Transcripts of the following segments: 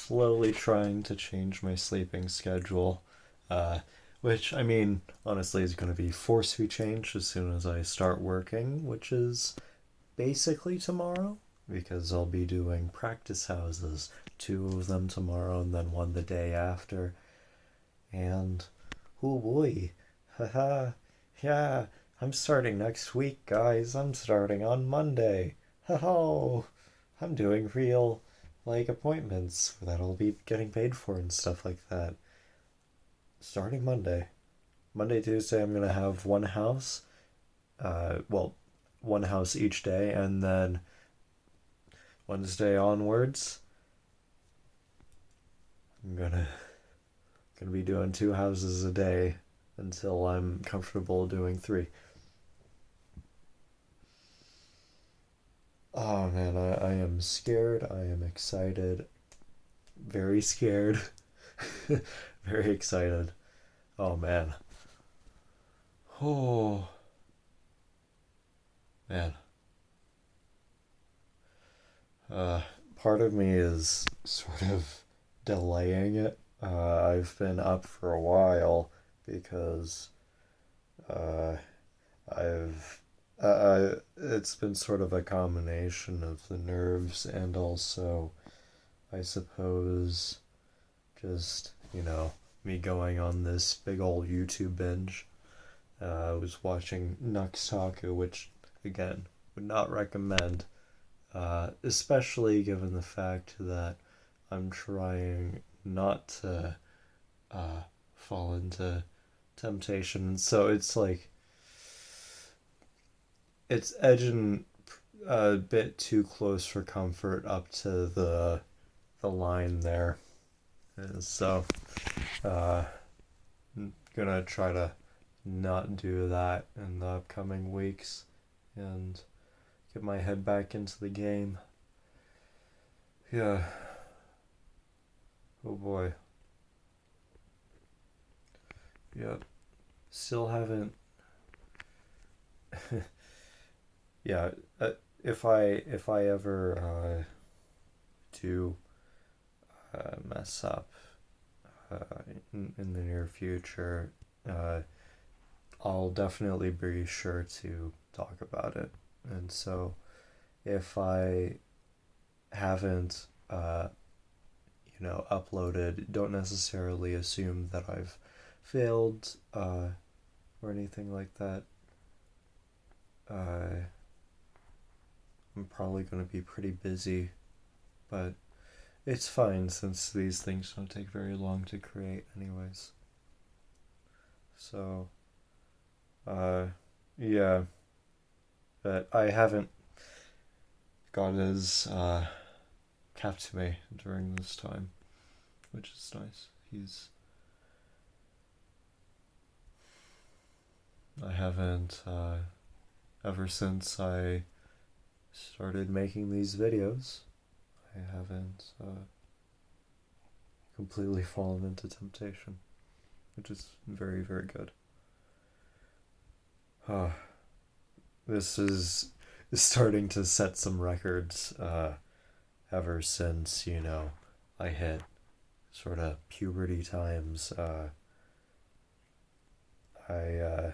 slowly trying to change my sleeping schedule, uh, which, I mean, honestly is going to be forcefully changed as soon as I start working, which is basically tomorrow, because I'll be doing practice houses, two of them tomorrow and then one the day after. And, oh boy, haha, yeah, I'm starting next week, guys. I'm starting on Monday. Haha, I'm doing real, like, appointments that I'll be getting paid for and stuff like that. Starting Monday. Monday, Tuesday, I'm gonna have one house. Well, one house each day, and then Wednesday onwards, I'm gonna be doing two houses a day until I'm comfortable doing three. Oh man, I am scared. I am excited. Very scared. Very excited. Oh man. Oh man. Uh, Part of me is sort of delaying it. I've been up for a while because uh, I've it's been sort of a combination of the nerves and also, I suppose, just, me going on this big old YouTube binge. I was watching Nuxtaku, which, again, would not recommend, especially given the fact that I'm trying not to uh, fall into temptation. So it's like, it's edging a bit too close for comfort up to the line there. And so, I'm gonna try to not do that in the upcoming weeks and get my head back into the game. Yeah. Oh boy. Yep. Still haven't. Yeah. If I ever do mess up in the near future, uh, I'll definitely be sure to talk about it. And so, if I haven't, uploaded, don't necessarily assume that I've failed or anything like that. Uh, I'm probably going to be pretty busy, but it's fine since these things don't take very long to create, anyways. So, uh, yeah, but I haven't got his kept to me during this time, which is nice. I haven't, ever since I started making these videos, I haven't completely fallen into temptation, which is very, very good. Uh, this is starting to set some records ever since, I hit sort of puberty times. I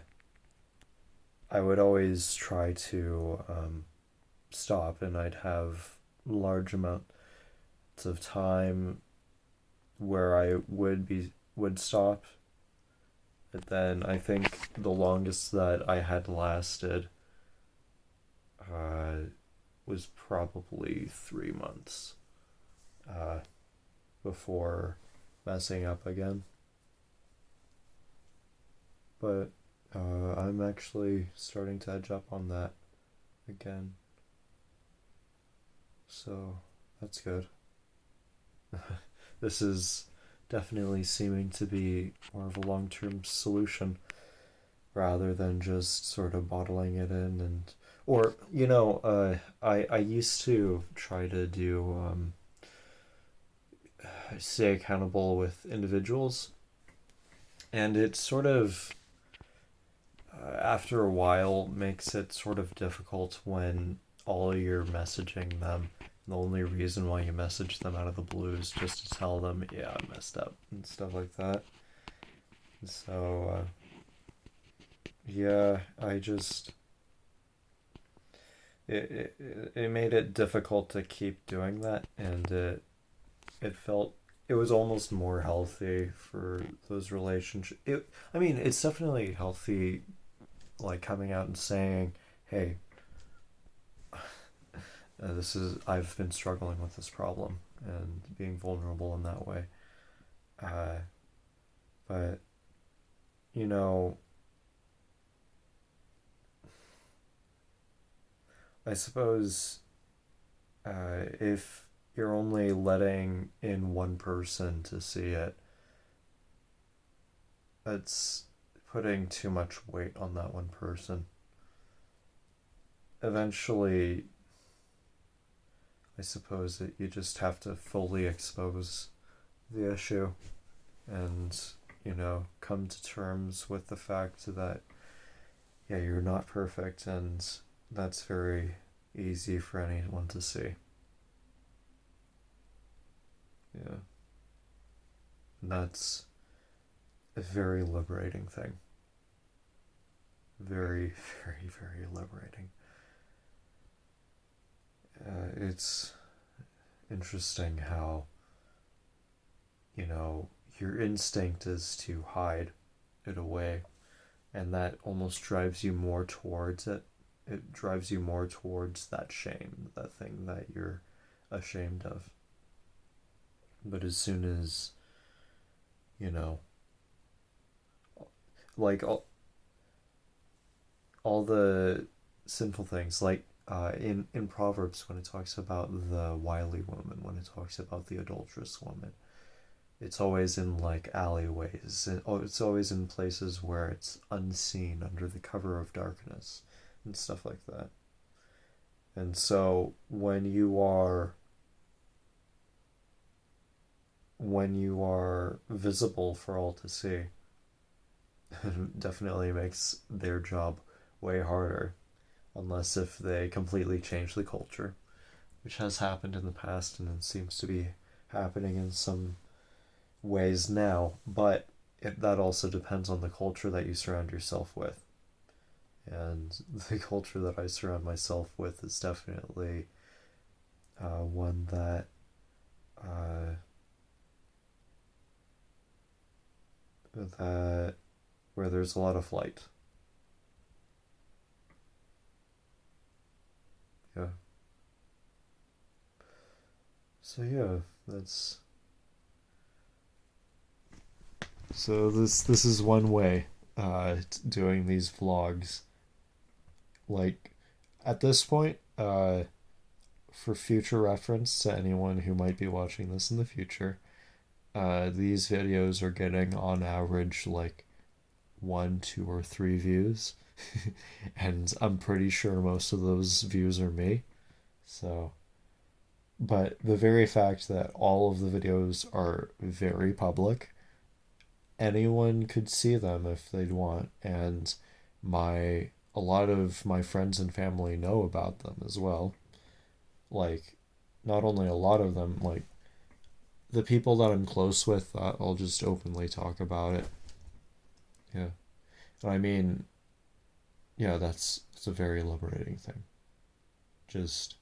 I would always try to stop, and I'd have large amounts of time where I would stop. But then I think the longest that I had lasted uh, was probably 3 months uh, before messing up again. But I'm actually starting to edge up on that again. So that's good. This is definitely seeming to be more of a long term solution rather than just sort of bottling it in. And or I used to try to do stay accountable with individuals, and it sort of after a while makes it sort of difficult when all you're messaging them The only reason why you message them out of the blue is just to tell them, yeah, I messed up and stuff like that. So, yeah, I just it made it difficult to keep doing that, and it felt it was almost more healthy for those relationships. I mean, it's definitely healthy, like coming out and saying, "Hey, this is I've been struggling with this problem," and being vulnerable in that way. Uh, but you know, I suppose if you're only letting in one person to see it, that's putting too much weight on that one person. Eventually, I suppose that you just have to fully expose the issue and, come to terms with the fact that, yeah, you're not perfect, and that's very easy for anyone to see. Yeah. And that's a very liberating thing. Very, very, very liberating. It's interesting how, your instinct is to hide it away, and that almost drives you more towards it. It drives you more towards that shame, that thing that you're ashamed of. But as soon as, you know, like all the sinful things, like in Proverbs, when it talks about the wily woman, when it talks about the adulterous woman, it's always in like alleyways. It's always in places where it's unseen under the cover of darkness and stuff like that. And so when you are visible for all to see, it definitely makes their job way harder, unless if they completely change the culture, which has happened in the past and it seems to be happening in some ways now. But that also depends on the culture that you surround yourself with. And the culture that I surround myself with is definitely one uh, that where there's a lot of light. Yeah. So yeah, that's so this is one way doing these vlogs. Like at this point, for future reference to anyone who might be watching this in the future, these videos are getting on average like one, two, or three views. And I'm pretty sure most of those views are me. So, but the very fact that all of the videos are very public, anyone could see them if they'd want, and a lot of my friends and family know about them as well. Like, not only a lot of them, like the people that I'm close with, I'll just openly talk about it. Yeah. I mean, yeah, it's a very liberating thing. Just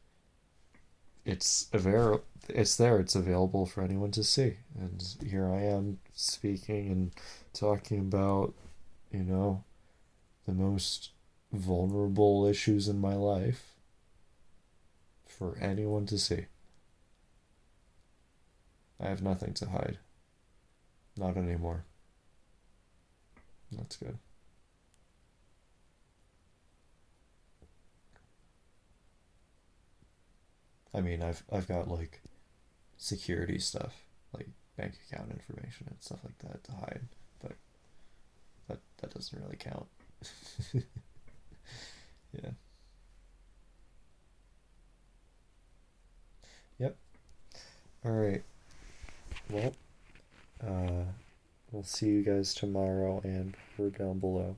it's there, it's available for anyone to see. And here I am speaking and talking about, you know, the most vulnerable issues in my life for anyone to see. I have nothing to hide. Not anymore. That's good. I mean, I've got like security stuff, like bank account information and stuff like that to hide, but that doesn't really count. Yeah. Yep. All right. Well, uh, we'll see you guys tomorrow, and we're down below.